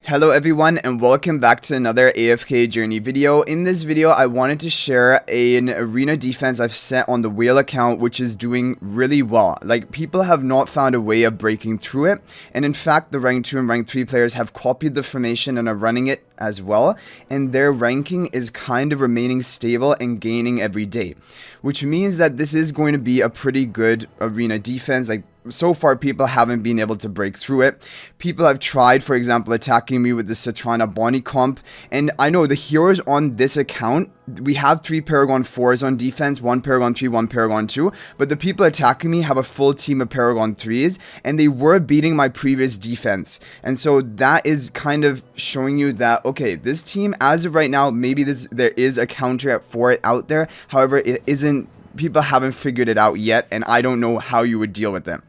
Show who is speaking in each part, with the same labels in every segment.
Speaker 1: Hello everyone and welcome back to another AFK journey video. In this video I wanted to share an arena defense I've set on the whale account, which is doing really well. Like, people have not found a way of breaking through it, and in fact the rank 2 and rank 3 players have copied the formation and are running it as well, and their ranking is kind of remaining stable and gaining every day, which means that this is going to be a pretty good arena defense. Like, so far people haven't been able to break through it. People have tried, for example, attacking me with the Satrana Bonnie comp, and I know the heroes on this account, we have 3 Paragon 4s on defense, 1 Paragon 3, 1 Paragon 2, but the people attacking me have a full team of Paragon 3s, and they were beating my previous defense. And so that is kind of showing you that, okay, this team, as of right now, maybe there is a counter for it out there. However, it isn't, people haven't figured it out yet, and I don't know how you would deal with them.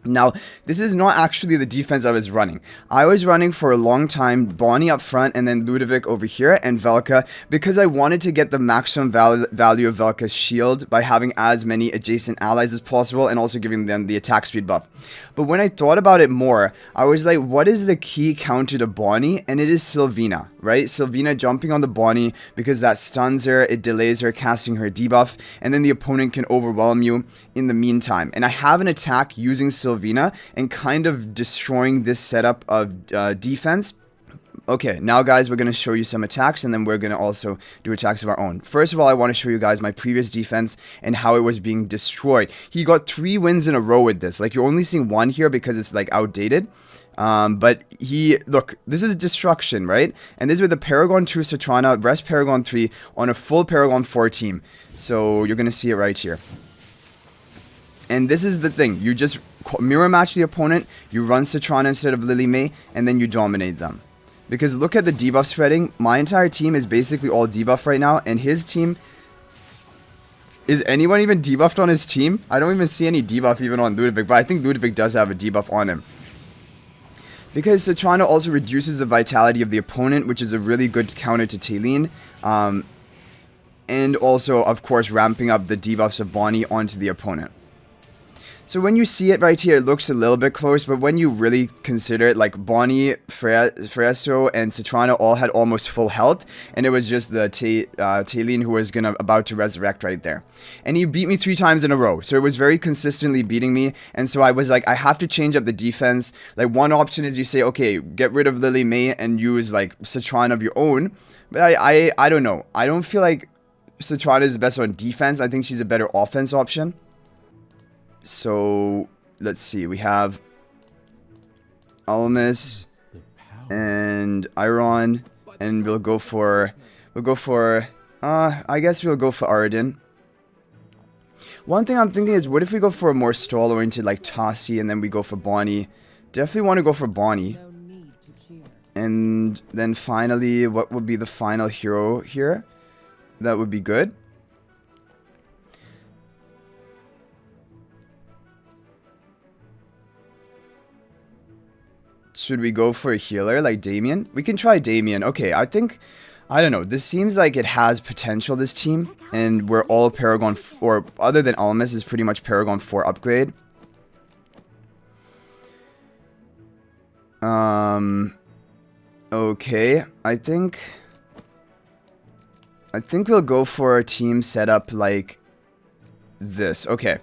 Speaker 1: Now, this is not actually the defense I was running. I was running for a long time Bonnie up front and then Ludovic over here and Valka, because I wanted to get the maximum value of Valka's shield by having as many adjacent allies as possible and also giving them the attack speed buff. But when I thought about it more, I was like, what is the key counter to Bonnie? And it is Silvina, right? Silvina jumping on the Bonnie, because that stuns her, it delays her casting her debuff, and then the opponent can overwhelm you in the meantime. And I have an attack using Silvina and kind of destroying this setup of defense. Okay, now guys, we're going to show you some attacks, and then we're going to also do attacks of our own. First of all, I want to show you guys my previous defense and how it was being destroyed. He got 3 wins in a row with this. Like, you're only seeing 1 here because it's like outdated. But look, this is destruction, right? And this is with the Paragon 2 Satrana, rest Paragon 3 on a full Paragon 4 team. So you're going to see it right here. And this is the thing, you just mirror match the opponent, you run Satrana instead of Lily May, and then you dominate them. Because look at the debuff spreading, my entire team is basically all debuff right now, and his team... Is anyone even debuffed on his team? I don't even see any debuff even on Ludovic, but I think Ludovic does have a debuff on him. Because Satrana also reduces the vitality of the opponent, which is a really good counter to Taylene. And also, of course, ramping up the debuffs of Bonnie onto the opponent. So when you see it right here, it looks a little bit close, but when you really consider it, like Bonnie, Fresto, and Satrana all had almost full health, and it was just the Taylene who was about to resurrect right there. And he beat me 3 times in a row, so it was very consistently beating me, and so I was like, I have to change up the defense. Like, one option is you say, okay, get rid of Lily May and use like Satrana of your own, but I don't know. I don't feel like Satrana is the best on defense. I think she's a better offense option. So, let's see, we have Almas and Eironn, and I guess we'll go for Arden. One thing I'm thinking is, what if we go for a more stall-oriented, like Tassi, and then we go for Bonnie? Definitely want to go for Bonnie. And then finally, what would be the final hero here? That would be good. Should we go for a healer like Damien? We can try Damien. Okay, I don't know. This seems like it has potential, this team. And we're all Paragon 4, other than Almas is pretty much Paragon 4 upgrade. Okay, I think we'll go for a team setup like this. Okay.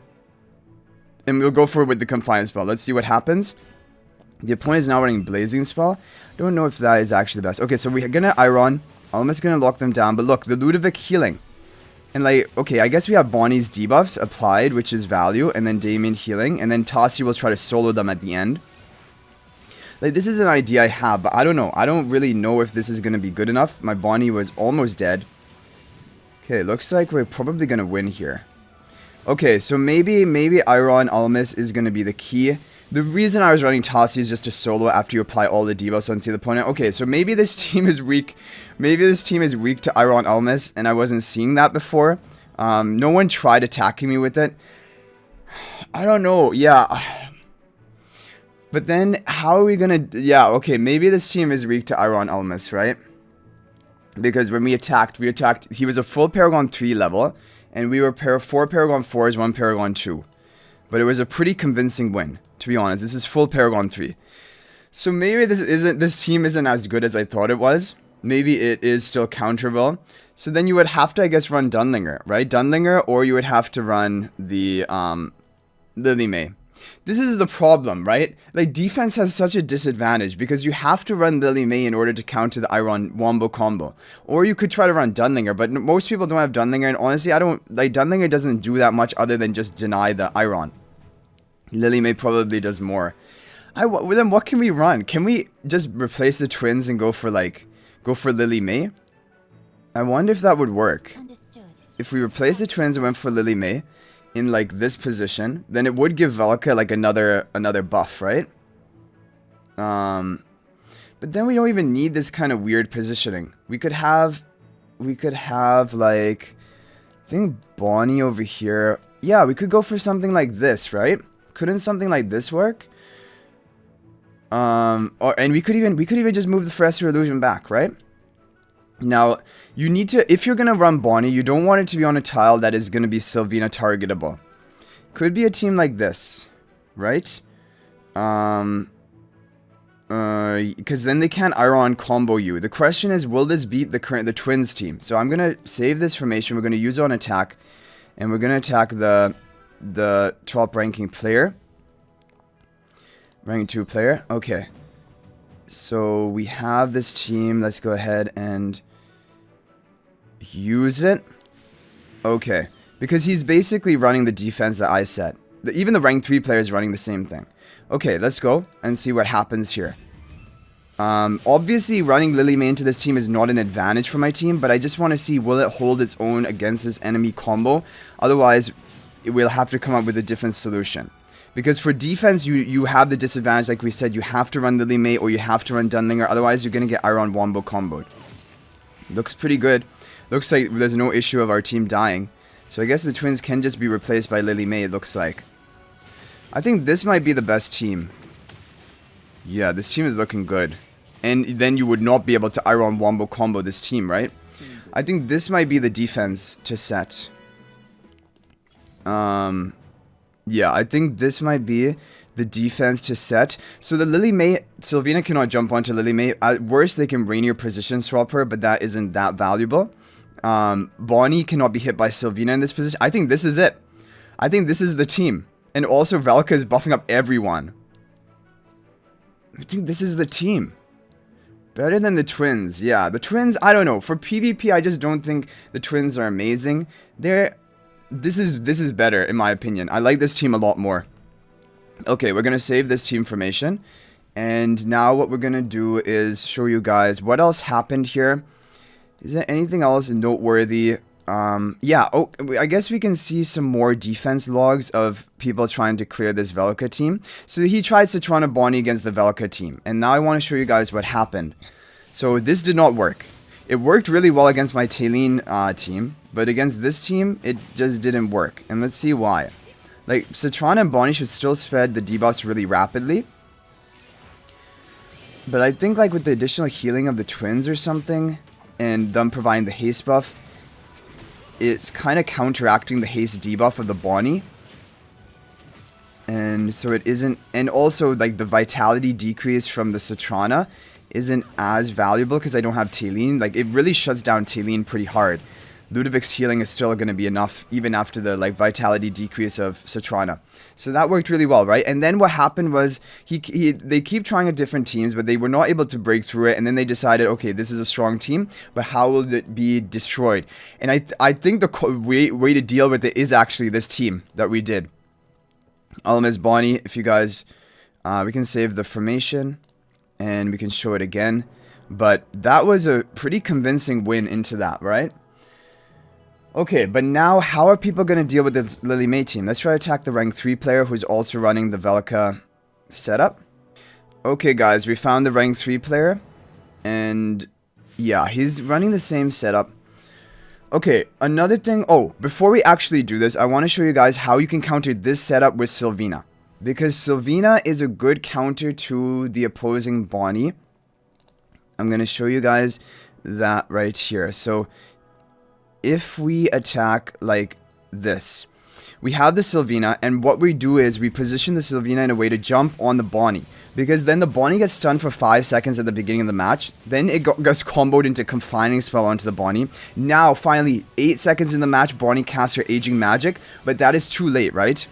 Speaker 1: And we'll go for it with the Confiance spell. Let's see what happens. The opponent is now running Blazing Spell. Don't know if that is actually the best. Okay, so we're gonna Eironn. Almost gonna lock them down. But look, the Ludovic healing. And like, okay, I guess we have Bonnie's debuffs applied, which is value. And then Damien healing. And then Tassi will try to solo them at the end. Like, this is an idea I have, but I don't know. I don't really know if this is gonna be good enough. My Bonnie was almost dead. Okay, looks like we're probably gonna win here. Okay, so maybe Eironn Almas is gonna be the key. The reason I was running Tassi is just to solo after you apply all the debuffs onto the opponent. Okay, so maybe this team is weak. Maybe this team is weak to Eironn Almas, and I wasn't seeing that before. No one tried attacking me with it. I don't know. Yeah. But then, how are we gonna... Yeah, okay, maybe this team is weak to Eironn Almas, right? Because when we attacked... He was a full Paragon 3 level, and we were 4 Paragon 4s, 1 Paragon 2. But it was a pretty convincing win, to be honest. This is full Paragon 3. So maybe this team isn't as good as I thought it was. Maybe it is still counterable. So then you would have to, I guess, run Dunlinger, right? Dunlinger, or you would have to run the Lily May. This is the problem, right? Like, defense has such a disadvantage because you have to run Lily May in order to counter the Eironn wombo combo. Or you could try to run Dunlinger, but most people don't have Dunlinger, and honestly, I don't, like, Dunlinger doesn't do that much other than just deny the Eironn. Lily May probably does more. Then what can we run? Can we just replace the twins and go for Lily May? I wonder if that would work.
Speaker 2: Understood.
Speaker 1: If we replace the twins and went for Lily May in like this position, then it would give Valka like another buff, right? But then we don't even need this kind of weird positioning. We could have like, I think Bonnie over here. Yeah, we could go for something like this, right? Couldn't something like this work? And we could even just move the Fresher Illusion back, right? Now, you need to, if you're gonna run Bonnie, you don't want it to be on a tile that is gonna be Silvina targetable. Could be a team like this, right? Because then they can't Eironn combo you. The question is, will this beat the twins team? So I'm gonna save this formation. We're gonna use it on attack, and we're gonna attack the top ranking player. Ranking 2 player. Okay. So we have this team. Let's go ahead and use it. Okay. Because he's basically running the defense that I set. Even the rank 3 player is running the same thing. Okay, let's go and see what happens here. Obviously, running Lily May into this team is not an advantage for my team, but I just want to see, will it hold its own against this enemy combo? Otherwise, we'll have to come up with a different solution. Because for defense, you have the disadvantage, like we said, you have to run Lily May or you have to run Dunlinger, otherwise you're going to get Eironn wombo comboed. Looks pretty good. Looks like there's no issue of our team dying. So I guess the twins can just be replaced by Lily May, it looks like. I think this might be the best team. Yeah, this team is looking good. And then you would not be able to Eironn wombo combo this team, right? I think this might be the defense to set. Yeah, I think this might be the defense to set. So the Lily May, Silvina cannot jump onto Lily May. At worst, they can Rainier position swap her, but that isn't that valuable. Bonnie cannot be hit by Silvina in this position. I think this is it. I think this is the team. And also, Valka is buffing up everyone. I think this is the team. Better than the twins. Yeah, the twins, I don't know. For PvP, I just don't think the twins are amazing. This is better, in my opinion. I like this team a lot more. Okay, we're going to save this team formation. And now what we're going to do is show you guys what else happened here. Is there anything else noteworthy? Yeah, oh, I guess we can see some more defense logs of people trying to clear this Valka team. So he tried Satrana Bonnie against the Valka team. And now I want to show you guys what happened. So this did not work. It worked really well against my Taylene team, but against this team, it just didn't work. And let's see why. Like, Satrana and Bonnie should still spread the debuffs really rapidly. But I think, like, with the additional healing of the twins or something, and them providing the haste buff, it's kind of counteracting the haste debuff of the Bonnie. And so it isn't, and also, like, the vitality decrease from the Satrana isn't as valuable because I don't have Taylene. Like, it really shuts down Taylene pretty hard. Ludovic's healing is still going to be enough even after the like vitality decrease of Satrana. So that worked really well, right? And then what happened was they keep trying at different teams, but they were not able to break through it. And then they decided, okay, this is a strong team, but how will it be destroyed? And I think the way to deal with it is actually this team that we did. Alamis Bonnie, if you guys, we can save the formation and we can show it again. But that was a pretty convincing win into that, right? Okay, but now how are people going to deal with this Lily May team? Let's try to attack the rank 3 player who's also running the Valka setup. Okay guys, we found the rank 3 player. And yeah, he's running the same setup. Okay, another thing. Oh, before we actually do this, I want to show you guys how you can counter this setup with Silvina. Because Silvina is a good counter to the opposing Bonnie. I'm going to show you guys that right here. So if we attack like this, we have the Silvina, and what we do is we position the Silvina in a way to jump on the Bonnie. Because then the Bonnie gets stunned for 5 seconds at the beginning of the match. Then it gets comboed into Confining Spell onto the Bonnie. Now, finally, 8 seconds in the match, Bonnie casts her Aging Magic. But that is too late, right?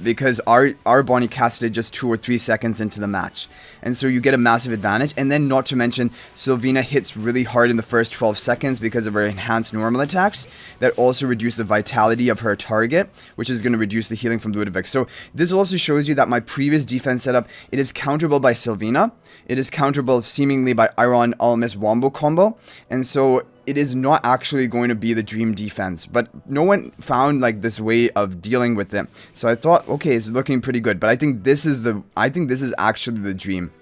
Speaker 1: Because our Bonnie casted just 2 or 3 seconds into the match. And so you get a massive advantage. And then not to mention, Silvina hits really hard in the first 12 seconds because of her enhanced normal attacks that also reduce the vitality of her target, which is going to reduce the healing from Ludovic. So this also shows you that my previous defense setup, it is counterable by Silvina. It is counterable seemingly by Eironn Almis Wombo combo. And so it is not actually going to be the dream defense, but no one found like this way of dealing with it. So I thought, okay, it's looking pretty good, but I think this is actually the dream.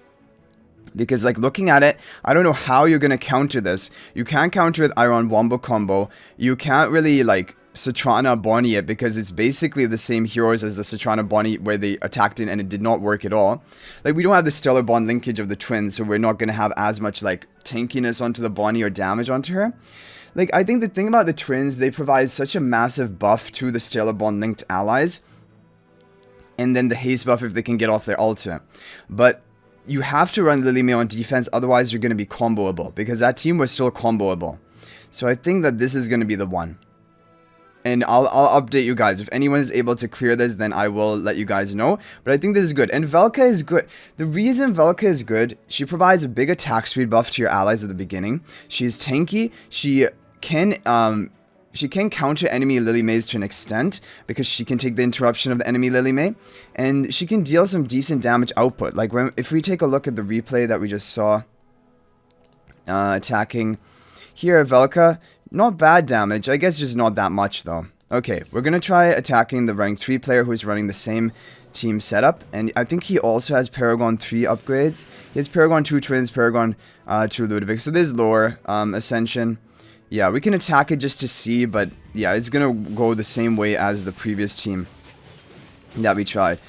Speaker 1: Because like looking at it, I don't know how you're going to counter this. You can't counter with Eironn Wombo combo. You can't really like Satrana Bonnie it because it's basically the same heroes as the Satrana Bonnie where they attacked it and it did not work at all. Like we don't have the stellar bond linkage of the twins, so we're not going to have as much like tankiness onto the Bonnie or damage onto her. Like I think the thing about the twins, they provide such a massive buff to the stellar bond linked allies. And then the haste buff if they can get off their ultimate. But you have to run Lily May on defense, otherwise you're going to be comboable because that team was still comboable. So I think that this is going to be the one. And I'll update you guys. If anyone is able to clear this, then I will let you guys know. But I think this is good. And Valka is good. The reason Valka is good, she provides a big attack speed buff to your allies at the beginning. She's tanky. She can counter enemy Lily Mays to an extent because she can take the interruption of the enemy Lily May. And she can deal some decent damage output. Like if we take a look at the replay that we just saw, attacking here, Valka, not bad damage. I guess just not that much though. Okay, we're going to try attacking the rank 3 player who's running the same team setup. And I think he also has Paragon 3 upgrades. He has Paragon 2 Twins, Paragon 2 Ludovic. So there's lore, Ascension. Yeah, we can attack it just to see, but yeah, it's going to go the same way as the previous team that we tried.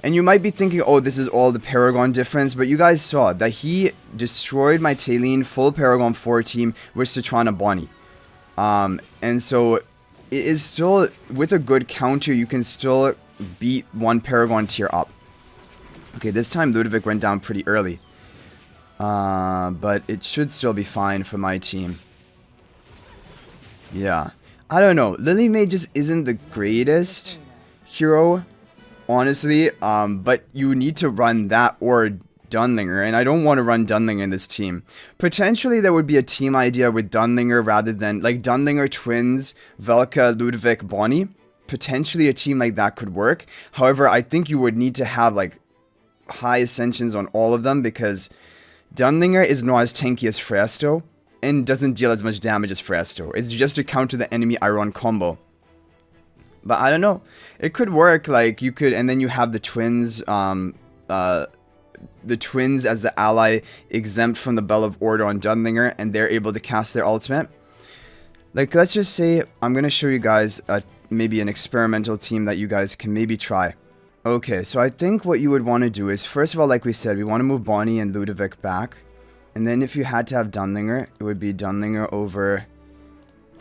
Speaker 1: And you might be thinking, oh, this is all the Paragon difference, but you guys saw that he destroyed my Taline full Paragon 4 team with Satrana Bonnie. And so it is still, with a good counter, you can still beat one Paragon tier up. Okay, this time Ludovic went down pretty early. But it should still be fine for my team. Yeah. I don't know. Lily May just isn't the greatest hero, honestly. But you need to run that or Dunlinger, and I don't want to run Dunlinger in this team. Potentially there would be a team idea with Dunlinger rather than like Dunlinger, Twins, Valka, Ludovic, Bonnie. Potentially a team like that could work. However, I think you would need to have like high ascensions on all of them because Dunlinger is not as tanky as Fresto and doesn't deal as much damage as Fresto. It's just to counter the enemy Eironn combo. But I don't know. It could work. Like you could, and then you have the Twins, the Twins as the ally exempt from the Bell of Order on Dunlinger, and they're able to cast their ultimate. Like, let's just say I'm going to show you guys maybe an experimental team that you guys can maybe try. Okay, so I think what you would want to do is, first of all, like we said, we want to move Bonnie and Ludovic back. And then if you had to have Dunlinger, it would be Dunlinger over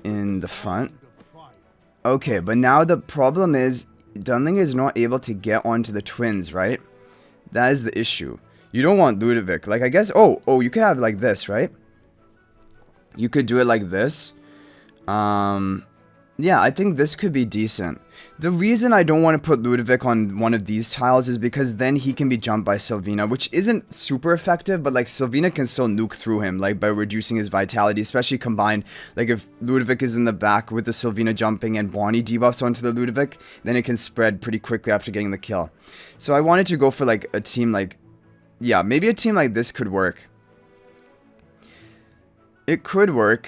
Speaker 1: in the front. Okay, but now the problem is Dunlinger is not able to get onto the Twins, right? That is the issue. You don't want Ludovic. Like, I guess... Oh, you could have it like this, right? You could do it like this. Yeah, I think this could be decent. The reason I don't want to put Ludovic on one of these tiles is because then he can be jumped by Silvina, which isn't super effective, but like Silvina can still nuke through him, like by reducing his vitality, especially combined, like if Ludovic is in the back with the Silvina jumping and Bonnie debuffs onto the Ludovic, then it can spread pretty quickly after getting the kill. So I wanted to go for like a team like, yeah, maybe a team like this could work. It could work.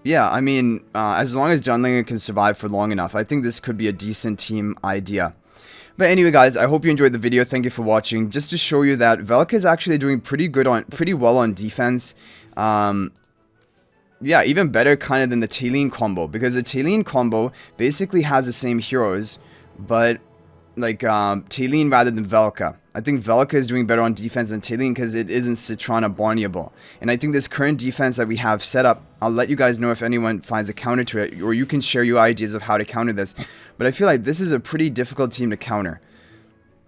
Speaker 1: Yeah, I mean, as long as Dunlinger can survive for long enough, I think this could be a decent team idea. But anyway, guys, I hope you enjoyed the video. Thank you for watching. Just to show you that Valka is actually doing pretty well on defense. Yeah, even better kind of than the Taline combo, because the Taline combo basically has the same heroes, but like Taline rather than Valka. I think Valka is doing better on defense than Taylene because it isn't Satrana Barneyable. And I think this current defense that we have set up, I'll let you guys know if anyone finds a counter to it, or you can share your ideas of how to counter this. But I feel like this is a pretty difficult team to counter.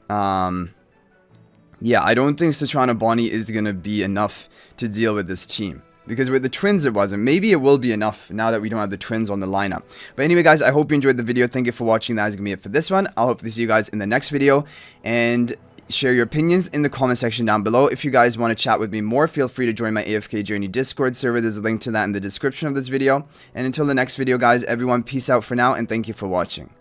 Speaker 1: Yeah, I don't think Satrana Bonnie is going to be enough to deal with this team. Because with the twins it wasn't. Maybe it will be enough now that we don't have the twins on the lineup. But anyway guys, I hope you enjoyed the video. Thank you for watching. That is going to be it for this one. I'll hopefully see you guys in the next video. And share your opinions in the comment section down below. If you guys want to chat with me more, feel free to join my AFK Journey Discord server. There's a link to that in the description of this video. And until the next video guys, everyone peace out for now and thank you for watching.